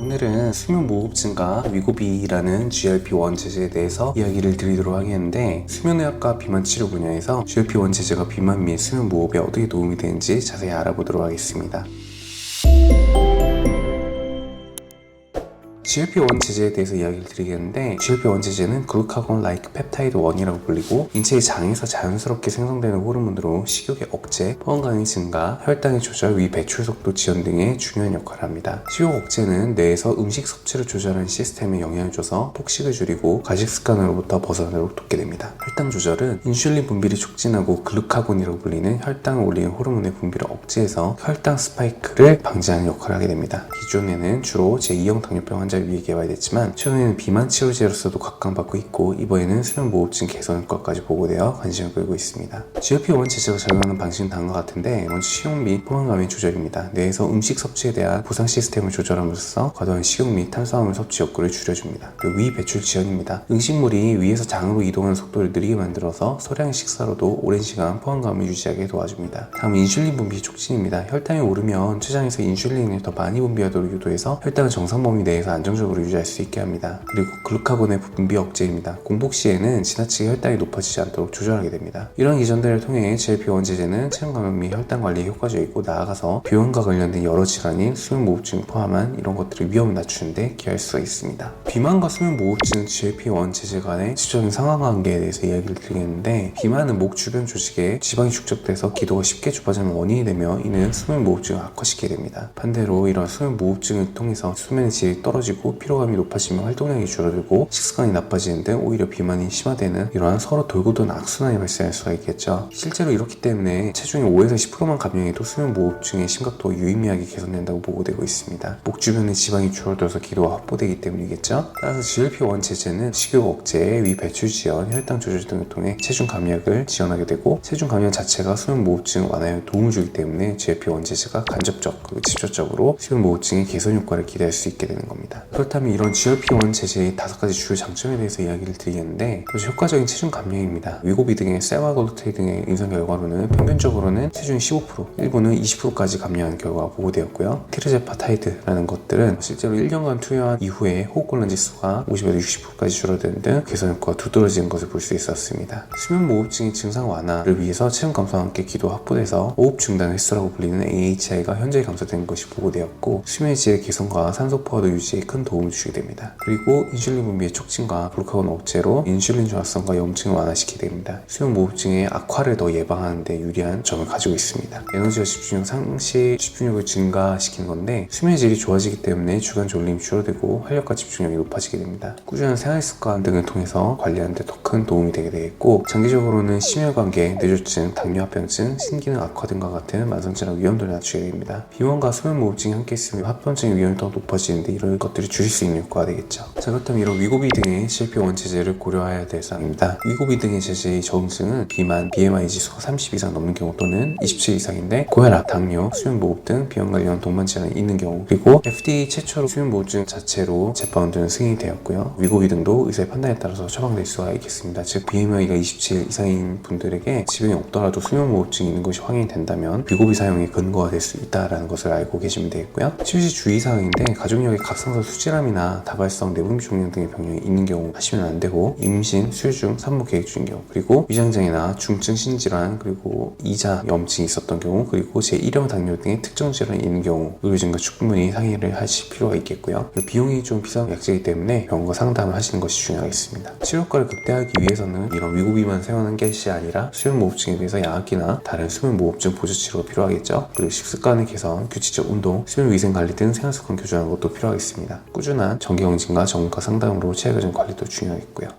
오늘은 수면무호흡증과 위고비라는 GLP-1 제제에 대해서 이야기를 드리도록 하겠는데, 수면의학과 비만 치료 분야에서 GLP-1 제제가 비만 및 수면무호흡에 어떻게 도움이 되는지 자세히 알아보도록 하겠습니다. GLP-1 제제에 대해서 이야기를 드리겠는데, GLP-1 제제는 글루카곤 라이크 펩타이드 1이라고 불리고, 인체의 장에서 자연스럽게 생성되는 호르몬으로 식욕의 억제, 포만감의 증가, 혈당의 조절, 위 배출 속도 지연 등의 중요한 역할을 합니다. 식욕 억제는 뇌에서 음식 섭취를 조절하는 시스템에 영향을 줘서 폭식을 줄이고 가식 습관으로부터 벗어나도록 돕게 됩니다. 혈당 조절은 인슐린 분비를 촉진하고 글루카곤이라고 불리는 혈당을 올리는 호르몬의 분비를 억제해서 혈당 스파이크를 방지하는 역할을 하게 됩니다. 기존에는 주로 제2형 당뇨병 환자를 위해 개발됐지만, 최근에는 비만 치료제로서도 각광받고 있고, 이번에는 수면무호흡증 개선 효과까지 보고되어 관심을 끌고 있습니다. GLP-1 제제가 작용하는 방식은 다음과 같은데, 먼저 식욕 및 포만감의 조절입니다. 뇌에서 음식 섭취에 대한 보상 시스템을 조절함으로써 과도한 식욕 및 탄수화물 섭취 욕구를 줄여줍니다. 그리고 위 배출 지연입니다. 음식물이 위에서 장으로 이동하는 속도를 느리게 만들어서 소량의 식사로도 오랜 시간 포만감을 유지하게 도와줍니다. 다음은 인슐린 분비 촉진입니다. 혈당이 오르면 췌장에서 인슐린을 더 많이 분비하도록 유도해서 혈당을 정상 범위 내에서 안정적으로 유지할 수 있게 합니다. 그리고 글루카곤의 분비 억제입니다. 공복 시에는 지나치게 혈당이 높아지지 않도록 조절하게 됩니다. 이런 기전들을 통해 GLP-1 제제는 체중 감량 및 혈당 관리에 효과적이고, 나아가서 비만과 관련된 여러 질환인 수면무호흡증 포함한 이런 것들의 위험을 낮추는데 기여할 수가 있습니다. 비만과 수면무호흡증 GLP-1 제제 간의 지적인 상관관계에 대해서 이야기를 드리겠는데, 비만은 목 주변 조직에 지방이 축적돼서 기도가 쉽게 좁아지는 원인이 되며, 이는 수면무호흡증을 악화시키게 됩니다. 반대로 이런 수면무호흡증을 통해서 수면의 질이 떨어지고 피로감이 높아지며 활동량이 줄어들고 식습관이 나빠지는 등 오히려 비만이 심화되는 이러한 서로 돌고 도는 악순환이 발생할 수가 있겠죠. 실제로 이렇기 때문에 체중의 5에서 10%만 감량해도 수면무호흡증의 심각도가 유의미하게 개선된다고 보고되고 있습니다. 목 주변에 지방이 줄어들어서 기도가 확보되기 때문이겠죠. 따라서 GLP-1 제제는 식욕 억제, 위 배출 지연, 혈당 조절 등을 통해 체중 감량을 지원하게 되고, 체중 감량 자체가 수면무호흡증 완화에 도움을 주기 때문에 GLP-1 제제가 간접적 그리고 직접적으로 수면무호흡증의 개선 효과를 기대할 수 있게 되는 겁니다. 그렇다면 이런 GLP-1 제제의 5가지 주요 장점에 대해서 이야기를 드리겠는데, 먼저 효과적인 체중 감량입니다. 위고비 등의 세마글루테이 등의 임상 결과로는 평균적으로는 체중이 15%, 일부는 20%까지 감량하는 결과가 보고되었고요. 티르제파타이드라는 것들은 실제로 1년간 투여한 이후에 호흡곤란 지수가 50에서 60%까지 줄어드는 등 개선 효과가 두드러지는 것을 볼 수 있었습니다. 수면무호흡증의 증상 완화를 위해서 체중 감소와 함께 기도 확보돼서 호흡 중단 횟수라고 불리는 AHI가 현저히 감소되는 것이 보고되었고, 수면의 질의 개선과 산소 포화도 유지에 큰 도움을 주게 됩니다. 그리고 인슐린 분비의 촉진과 글루카곤 억제로 인슐린 저하성과 염증을 완화시키게 됩니다. 수면무호흡증의 악화를 더 예방하는 데 유리한 점을 가지고 있습니다. 에너지와 집중력 상시, 집중력을 증가시키는 건데, 수면의 질이 좋아지기 때문에 주간 졸림이 줄어들고 활력과 집중력이 높아지게 됩니다. 꾸준한 생활습관 등을 통해서 관리하는 데 더 큰 도움이 되게 되겠고, 장기적으로는 심혈관계, 뇌졸중, 당뇨합병증, 신기능 악화 등과 같은 만성질환 위험도를 낮추게 됩니다. 비만과 수면무호흡증이 함께 있으면 합병증의 위험이 더 높아지는데, 이런 것들을 줄일 수 있는 효과가 되겠죠. 자, 그렇다면 이런 위고비 등의 GLP-1 제제를 고려해야 될 사항입니다. 위고비 등의 제제의 적응증은 비만, BMI 지수가 30 이상 넘는 경우, 또는 27 이상인데 고혈압, 당뇨, 수면무호흡 등 비만 관련 동반 질환이 있는 경우, 그리고 FDA 최초로 수면무호흡증 자체로 재파운드는 승인이 되었고요. 위고비 등도 의사의 판단에 따라서 처방될 수가 있겠습니다. 즉 BMI가 27 이상인 분들에게 질병이 없더라도 수면무호흡증이 있는 것이 확인이 된다면 위고비 사용의 근거가 될 수 있다는 것을 알고 계시면 되겠고요. 치료시 주의사항인데, 가족력의 갑상선 수질암이나 다발성 내분비 종양 등의 병력이 있는 경우 하시면 안 되고, 임신, 수유중, 산모 계획 중인 경우, 그리고 위장장애나 중증 신질환, 그리고 이자 염증이 있었던 경우, 그리고 제1형 당뇨 등의 특정 질환이 있는 경우 의료진과 충분히 상의를 하실 필요가 있겠고요. 비용이 좀 비싼 약제이기 때문에 병원과 상담을 하시는 것이 중요하겠습니다. 치료 효과를 극대화하기 위해서는 이런 위고비만 사용하는 것이 아니라 수면무호흡증에 대해서 약이나 다른 수면무호흡증 보조치료가 필요하겠죠. 그리고 식습관의 개선, 규칙적 운동, 수면위생 관리 등 생활습관 교정하는 것도 필요하겠습니다. 꾸준한 정기검진과 전문가 상담으로 체외과정 관리도 중요하겠고요.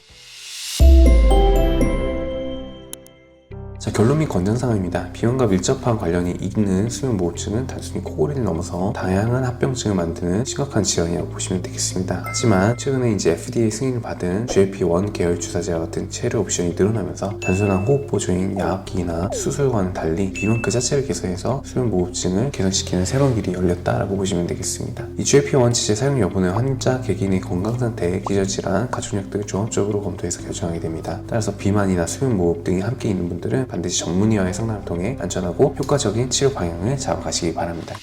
자, 결론 및 권장사항입니다. 비만과 밀접한 관련이 있는 수면무호흡증은 단순히 코골이를 넘어서 다양한 합병증을 만드는 심각한 질환이라고 보시면 되겠습니다. 하지만 최근에 이제 FDA 승인을 받은 GLP-1 계열 주사제와 같은 치료 옵션이 늘어나면서 단순한 호흡 보조인 약이나 수술과는 달리 비만 그 자체를 개선해서 수면무호흡증을 개선시키는 새로운 길이 열렸다라고 보시면 되겠습니다. 이 GLP-1 제제 사용 여부는 환자 개개인의 건강상태, 기저질환, 가족력 등을 종합적으로 검토해서 결정하게 됩니다. 따라서 비만이나 수면무호흡 등이 함께 있는 분들은 반드시 전문의와의 상담을 통해 안전하고 효과적인 치료 방향을 잡아가시기 바랍니다.